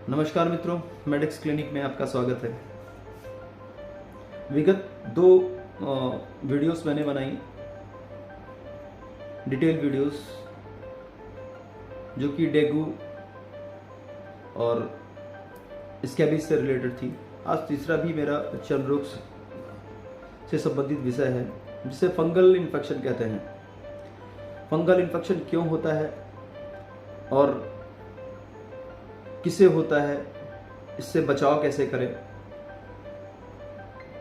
नमस्कार मित्रों, medics clinic में आपका स्वागत है। विगत दो वीडियोस मैंने बनाई, डिटेल वीडियोस, जो कि डेंगू और स्कैबिस से रिलेटेड थी। आज तीसरा भी मेरा चर्म रोग से संबंधित विषय है, जिसे फंगल इन्फेक्शन कहते हैं। फंगल इन्फेक्शन क्यों होता है और किसे होता है, इससे बचाव कैसे करें,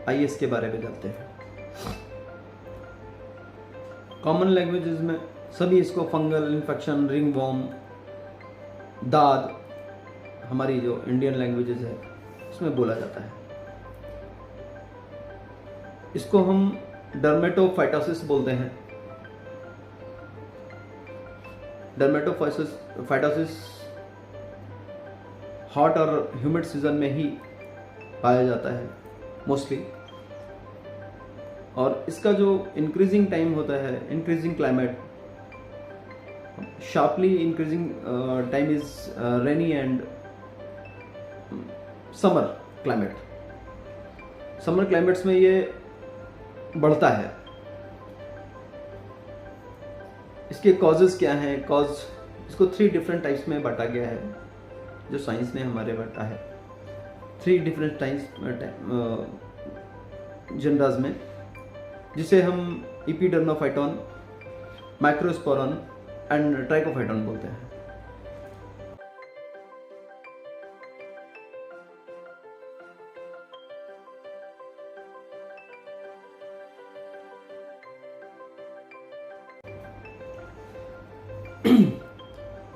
आइए इसके बारे में जानते हैं। कॉमन लैंग्वेजेस में सभी इसको फंगल इन्फेक्शन, रिंग वॉर्म, दाद, हमारी जो इंडियन लैंग्वेजेस है उसमें बोला जाता है। इसको हम डर्मेटोफाइटोसिस बोलते हैं। डर्मेटोफाइटोसिस हॉट और ह्यूमिड सीजन में ही पाया जाता है मोस्टली, और इसका जो इंक्रीजिंग टाइम होता है, increasing climate, sharply increasing time is rainy and summer climate. Summer climates में ये बढ़ता है। इसके कॉजेज क्या हैं? इसको 3 डिफरेंट टाइप्स में बांटा गया है, जो साइंस ने हमारे बांटा है। 3 डिफरेंट टाइप्स जनराज में, जिसे हम इपिडर्माफाइटोन, माइक्रोस्पोरन एंड ट्राइकोफाइटोन बोलते हैं।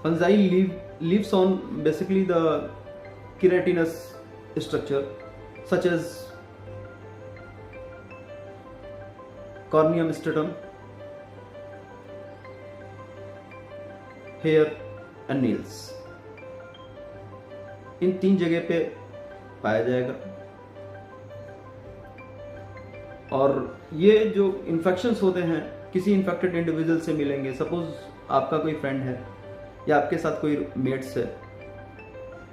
Fungi lives on basically the keratinous structure such as corneum stratum, hair and nails। इन 3 जगह पे पाया जाएगा। और ये जो इन्फेक्शंस होते हैं, किसी इन्फेक्टेड इंडिविजुअल से मिलेंगे, सपोज आपका कोई फ्रेंड है या आपके साथ कोई मेट्स है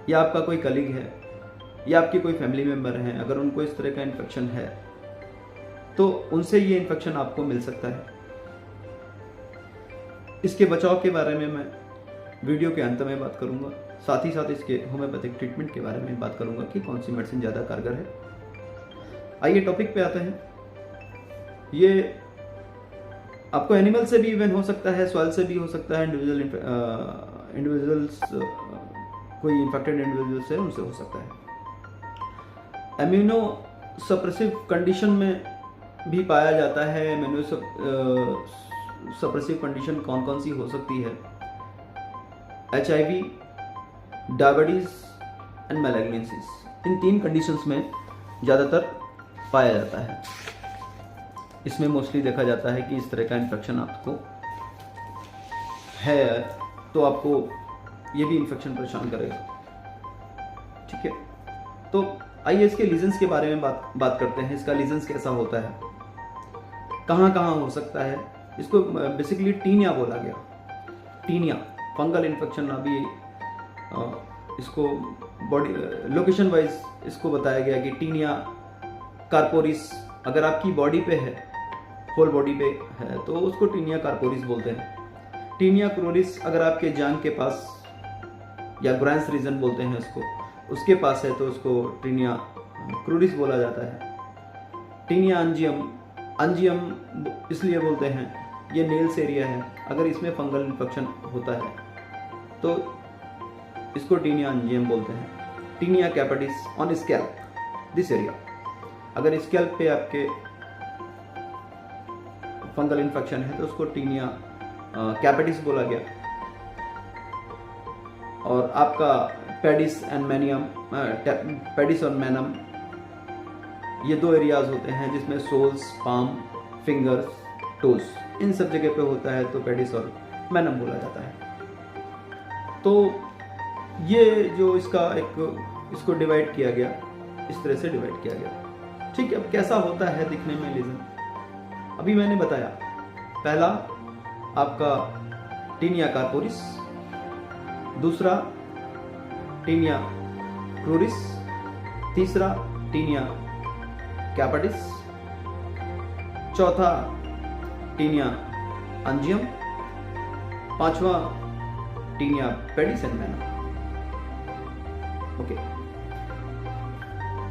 या आपका कोई कलीग है या आपके कोई फैमिली मेंबर हैं, अगर उनको इस तरह का इन्फेक्शन है तो उनसे ये इन्फेक्शन आपको मिल सकता है। इसके बचाव के बारे में मैं वीडियो के अंत में बात करूंगा। साथ ही साथ इसके होम्योपैथिक ट्रीटमेंट के बारे में बात करूंगा कि कौन सी मेडिसिन ज़्यादा कारगर है। आइए टॉपिक पे आते हैं। ये आपको एनिमल से भी इवन हो सकता है, सॉइल से भी हो सकता है, इंडिविजुअल्स कोई इन्फेक्टेड इंडिविजुअल से, उनसे हो सकता है। इम्यूनो सप्रेसिव कंडीशन में भी पाया जाता है। इम्यूनो सप्रेसिव कंडीशन कौन कौन सी हो सकती है? HIV, diabetes and malignancies. In 3 conditions में ज़्यादातर पाया जाता है। इसमें मोस्टली देखा जाता है कि इस तरह का इन्फेक्शन आपको है तो आपको ये भी इन्फेक्शन परेशान करेगा। ठीक है, तो आइए इसके लीजन्स के बारे में बात करते हैं। इसका लीजन्स कैसा होता है, कहाँ कहाँ हो सकता है? इसको बेसिकली टीनिया बोला गया। Tinea fungal infection. अभी इसको बॉडी लोकेशन वाइज इसको बताया गया कि टीनिया कार्पोरिस अगर आपकी बॉडी पे है, होल बॉडी पे है, तो उसको टीनिया कार्पोरिस बोलते हैं। टीनिया क्रोरिस अगर आपके जांघ के पास या ग्रांस रीजन बोलते हैं उसको, उसके पास है तो उसको टीनिया क्रोरिस बोला जाता है। टीनिया अंजियम इसलिए बोलते हैं, ये नेल्स एरिया है। अगर इसमें फंगल इन्फेक्शन होता है तो इसको टीनिया अंजियम बोलते हैं। Tinea capitis on scalp, this area. अगर स्कैल्प पे आपके फंगल इन्फेक्शन है तो उसको टीनिया कैपिटिस बोला गया। और आपका पेडिस एंड मैनियम, पेडिस और मैनम, ये 2 एरियाज होते हैं जिसमें सोल्स, पाम, फिंगर्स, टोज, इन सब जगह पे होता है तो पेडिस और मैनम बोला जाता है। तो ये जो इसको डिवाइड किया गया, इस तरह से डिवाइड किया गया। ठीक है, अब कैसा होता है दिखने में लीजन? अभी मैंने बताया, पहला आपका टीनिया कार्पोरिस, दूसरा टीनिया क्रूरिस, तीसरा टीनिया कैपिटिस, चौथा टीनिया अंजियम, पांचवा टीनिया पेडिसेमेना। ओके,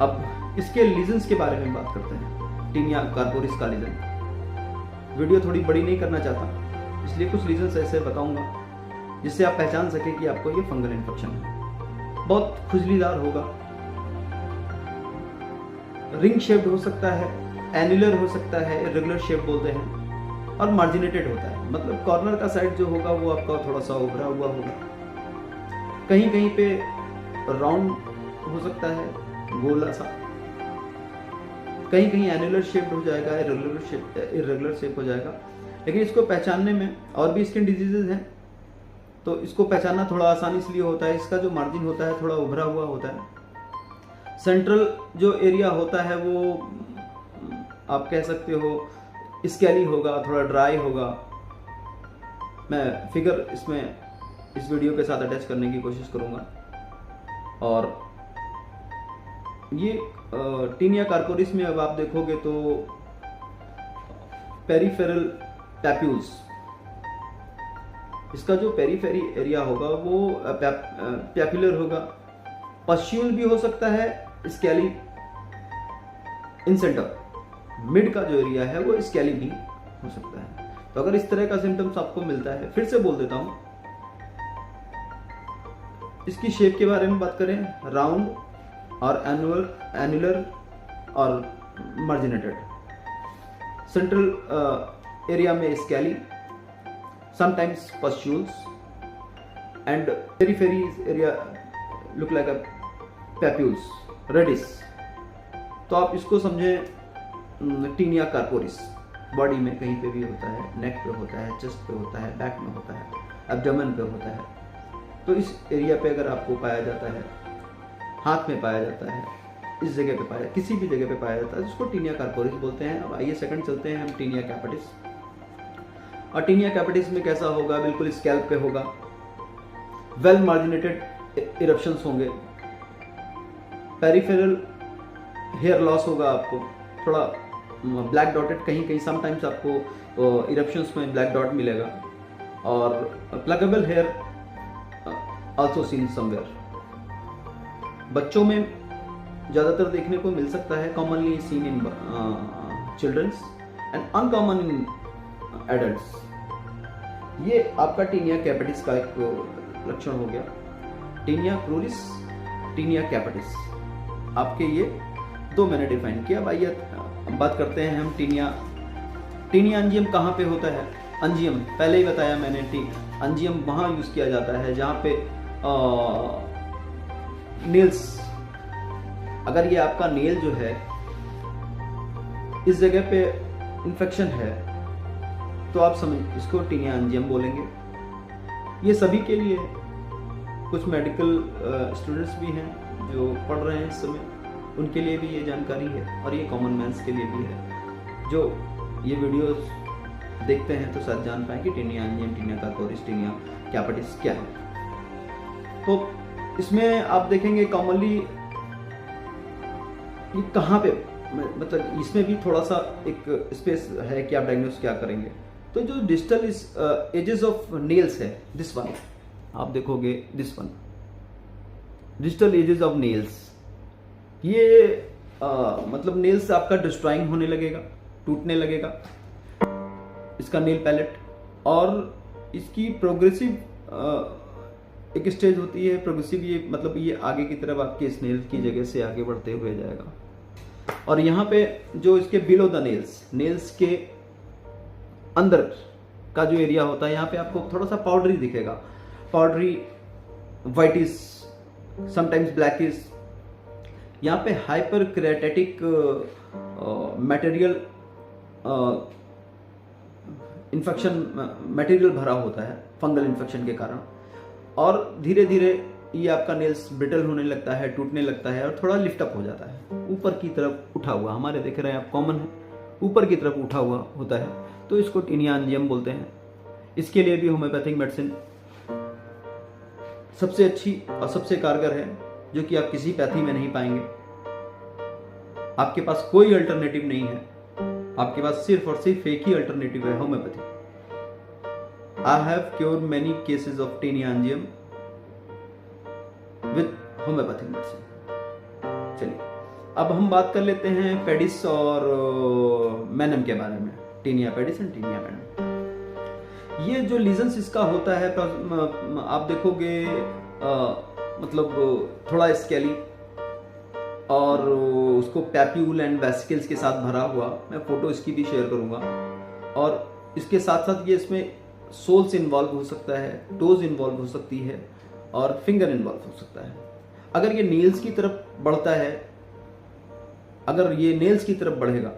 अब इसके लीजन्स के बारे में बात करते हैं। टीनिया कार्पोरिस का लीजन, वीडियो थोड़ी बड़ी नहीं करना चाहता, इसलिए कुछ रीजन्स ऐसे बताऊंगा जिससे आप पहचान सके कि आपको ये फंगल इन्फेक्शन है। बहुत खुजलीदार होगा, रिंग शेप्ड हो सकता है, एनुलर हो सकता है, इरेगुलर शेप बोलते हैं, और मार्जिनेटेड होता है, मतलब कॉर्नर का साइड जो होगा वो आपका थोड़ा सा उभरा हुआ होगा, कहीं कहीं पे राउंड हो सकता है, गोला सा, कहीं कहीं एनुलर शेप हो जाएगा, इरेगुलर शेप हो जाएगा। लेकिन इसको पहचानने में, और भी स्किन डिजीजेज हैं तो इसको पहचानना थोड़ा आसान इसलिए होता है, इसका जो मार्जिन होता है थोड़ा उभरा हुआ होता है। सेंट्रल जो एरिया होता है वो आप कह सकते हो स्केली होगा, थोड़ा ड्राई होगा। मैं फिगर इसमें इस वीडियो के साथ अटैच करने की कोशिश करूंगा। और ये टीनिया कार्पोरिस में अब आप देखोगे तो पेरिफेरल पैप्यूल्स, इसका जो पेरीफेरी एरिया होगा वो पैपुलर होगा, पस्यूल भी हो सकता है, स्केली इन सेंटर, मिड का जो एरिया है वो स्केली भी हो सकता है। तो अगर इस तरह का सिम्टम्स आपको मिलता है, फिर से बोल देता हूं, इसकी शेप के बारे में बात करें, राउंड और एनुलर और मार्जिनेटेड, सेंट्रल एरिया में scaly, sometimes pustules, and periphery area look like a papules, reddish। तो आप इसको समझें टीनिया कार्पोरिस। बॉडी में कहीं पे भी होता है, नेक पे होता है, चेस्ट पे होता है, बैक में होता है, एब्डोमेन पे होता है। तो इस एरिया पे अगर आपको पाया जाता है, हाथ में पाया जाता है, इस जगह पे पाया, किसी भी जगह पे पाया जाता है, जिसको टीनिया कार्पोरिस बोलते हैं। अब आइए सेकंड चलते हैं हम टीनिया कैपिटिस। और टीनिया कैपिटिस में कैसा होगा, बिल्कुल स्कैल्प पे होगा, वेल मार्जिनेटेड इरप्शंस होंगे, पेरिफेरल हेयर लॉस होगा, आपको थोड़ा ब्लैक डॉटेड, कहीं कहीं समटाइम्स आपको इरप्शंस में ब्लैक डॉट मिलेगा, और pluckable hair also seen somewhere. बच्चों में ज़्यादातर देखने को मिल सकता है, commonly seen in childrens and uncommon in adults. ये आपका टीनिया कैपिटिस का एक लक्षण हो गया। टीनिया क्रूरिस, टीनिया कैपिटिस, आपके ये दो मैंने डिफाइन किया। अब आइए बात करते हैं हम टीनिया अंजियम कहाँ पे होता है। अंजियम पहले ही बताया मैंने, अंजियम वहाँ यूज किया जाता है जहाँ पे नेल्स, अगर ये आपका नेल जो है इस जगह पे इन्फेक्शन है तो आप समझ इसको टीनिया अंजियम बोलेंगे। ये सभी के लिए, कुछ मेडिकल स्टूडेंट्स भी हैं जो पढ़ रहे हैं इस समय, उनके लिए भी ये जानकारी है, और ये कॉमन मैन्स के लिए भी है। जो ये वीडियोस देखते हैं तो शायद जान पाए कि टीनिया अंजियम, टीनिया कार्पोरिस, टीनिया कैपिटिस क्या है। तो इसमें आप देखेंगे कॉमनली ये कहाँ पे, मतलब इसमें भी थोड़ा सा एक स्पेस है कि आप डायग्नोस क्या करेंगे। तो जो डिजिटल एजेस ऑफ नेल्स है, दिस वन आप देखोगे, this one digital edges of nails, ये मतलब नेल्स आपका डिस्ट्रॉइंग होने लगेगा, टूटने लगेगा इसका नेल पैलेट, और इसकी प्रोग्रेसिव एक स्टेज होती है प्रोग्रेसिव, ये मतलब ये आगे की तरफ आपके स्नेल की जगह से आगे बढ़ते हुए जाएगा। और यहाँ पे जो इसके बिलो द नेल्स के अंदर का जो एरिया होता है, यहाँ पे आपको थोड़ा सा पाउडरी दिखेगा, पाउडरी, व्हाइटिश, समटाइम्स ब्लैकिश। यहाँ पे हाइपर क्रेटेटिक मटेरियल इन्फेक्शन मटेरियल भरा होता है फंगल इन्फेक्शन के कारण, और धीरे धीरे ये आपका नेल्स ब्रिटल होने लगता है, टूटने लगता है, और थोड़ा लिफ्ट अप हो जाता है, ऊपर की तरफ उठा हुआ, हमारे देख रहे हैं आप, कॉमन है, ऊपर की तरफ उठा हुआ होता है, तो इसको टीनिया अंजियम बोलते हैं। इसके लिए भी होम्योपैथिक मेडिसिन सबसे अच्छी और सबसे कारगर है जो कि आप किसी पैथी में नहीं पाएंगे। आपके पास कोई अल्टरनेटिव नहीं है, आपके पास सिर्फ और सिर्फ एक ही अल्टरनेटिव है, homeopathy. I have cured many cases of tinea एंजियम विद होम्योपैथिक मेडिसिन। चलिए अब हम बात कर लेते हैं पेडिस और मैनम के बारे में, टेनिया पेडिस एंड टेनिया मैनम। ये जो लीजन्स इसका होता है आप देखोगे मतलब थोड़ा स्केली और उसको पैप्यूल एंड वेसिकल्स के साथ भरा हुआ, मैं फोटो इसकी भी शेयर करूंगा। और इसके साथ साथ ये इसमें सोल्स इन्वॉल्व हो सकता है, टोज इन्वॉल्व हो सकती है और फिंगर इन्वॉल्व हो सकता है। अगर ये नेल्स की तरफ बढ़ता है, अगर ये नेल्स की तरफ बढ़ेगा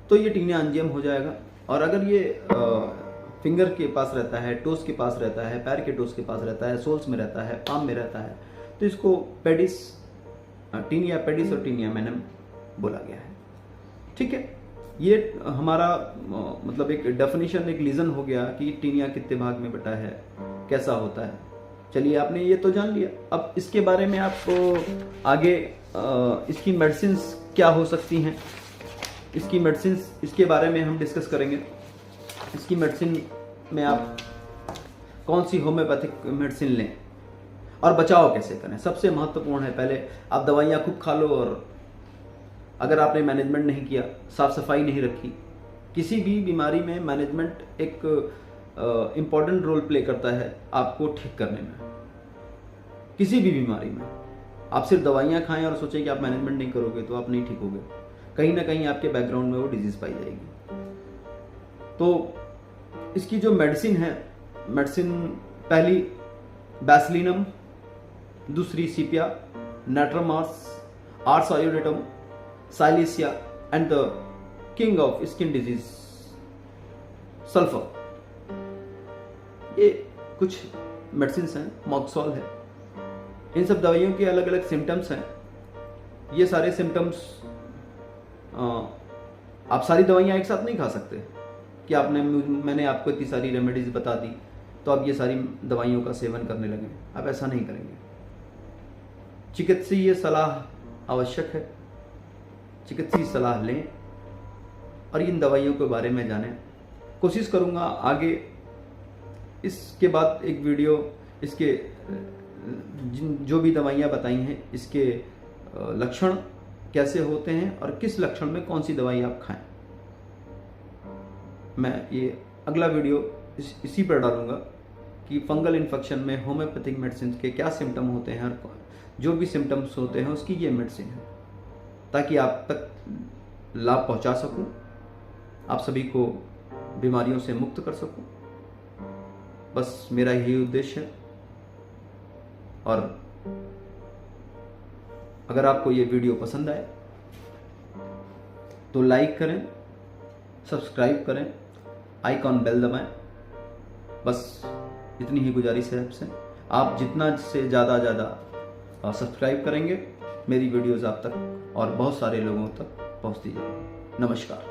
तो ये टेनिया एंजियम हो जाएगा। और अगर ये फिंगर के पास रहता है, टोस के पास रहता है, पैर के टोस के पास रहता है, सोल्स में रहता है, पाम में रहता है, तो इसको पेडिस, टेनिया पेडिस और टेनिया मैनम बोला गया है। ठीक है, ये हमारा मतलब एक डेफिनेशन, एक लीजन हो गया कि टेनिया कितने भाग में बटा है, कैसा होता है। चलिए आपने ये तो जान लिया। अब इसके बारे में आप आगे इसकी मेडिसिन्स क्या हो सकती हैं, इसकी मेडिसिन्स, इसके बारे में हम डिस्कस करेंगे। इसकी मेडिसिन में आप कौन सी होम्योपैथिक मेडिसिन लें और बचाव कैसे करें, सबसे महत्वपूर्ण है। पहले आप दवाइयाँ खूब खा लो, और अगर आपने मैनेजमेंट नहीं किया, साफ सफाई नहीं रखी, किसी भी बीमारी में मैनेजमेंट एक इम्पॉर्टेंट रोल प्ले करता है आपको ठीक करने में। किसी भी बीमारी में आप सिर्फ दवाइयाँ खाएं और सोचें कि आप मैनेजमेंट नहीं करोगे तो आप नहीं ठीक होगे, कहीं ना कहीं आपके बैकग्राउंड में वो डिजीज पाई जाएगी। तो इसकी जो मेडिसिन है, मेडिसिन पहली बैसिलिनम, दूसरी सीपिया, नाट्रामास, ars iodatum, silicea and the king of skin disease sulphur. ये कुछ मेडिसिन हैं, मॉक्सॉल है। इन सब दवाइयों के अलग अलग सिम्टम्स हैं। ये सारे सिम्टम्स आप सारी दवाइयाँ एक साथ नहीं खा सकते कि मैंने आपको इतनी सारी रेमेडीज बता दी तो आप ये सारी दवाइयों का सेवन करने लगे, आप ऐसा नहीं करेंगे। चिकित्सीय सलाह आवश्यक है, चिकित्सीय सलाह लें और इन दवाइयों के बारे में जानें। कोशिश करूँगा आगे इसके बाद एक वीडियो, इसके जो भी दवाइयाँ बताई हैं, इसके लक्षण कैसे होते हैं और किस लक्षण में कौन सी दवाई आप खाएं, मैं ये अगला वीडियो इसी पर डालूंगा कि फंगल इन्फेक्शन में होम्योपैथिक मेडिसिन के क्या सिम्टम होते हैं और जो भी सिम्टम्स होते हैं उसकी ये मेडिसिन है, ताकि आप तक लाभ पहुंचा सकूं, आप सभी को बीमारियों से मुक्त कर सकूं। बस मेरा यही उद्देश्य है। और अगर आपको ये वीडियो पसंद आए तो लाइक करें, सब्सक्राइब करें, आइकॉन बेल दबाएं। बस इतनी ही गुजारिश है आपसे। आप जितना से ज़्यादा सब्सक्राइब करेंगे, मेरी वीडियोस आप तक और बहुत सारे लोगों तक पहुंचती जाएगी। नमस्कार।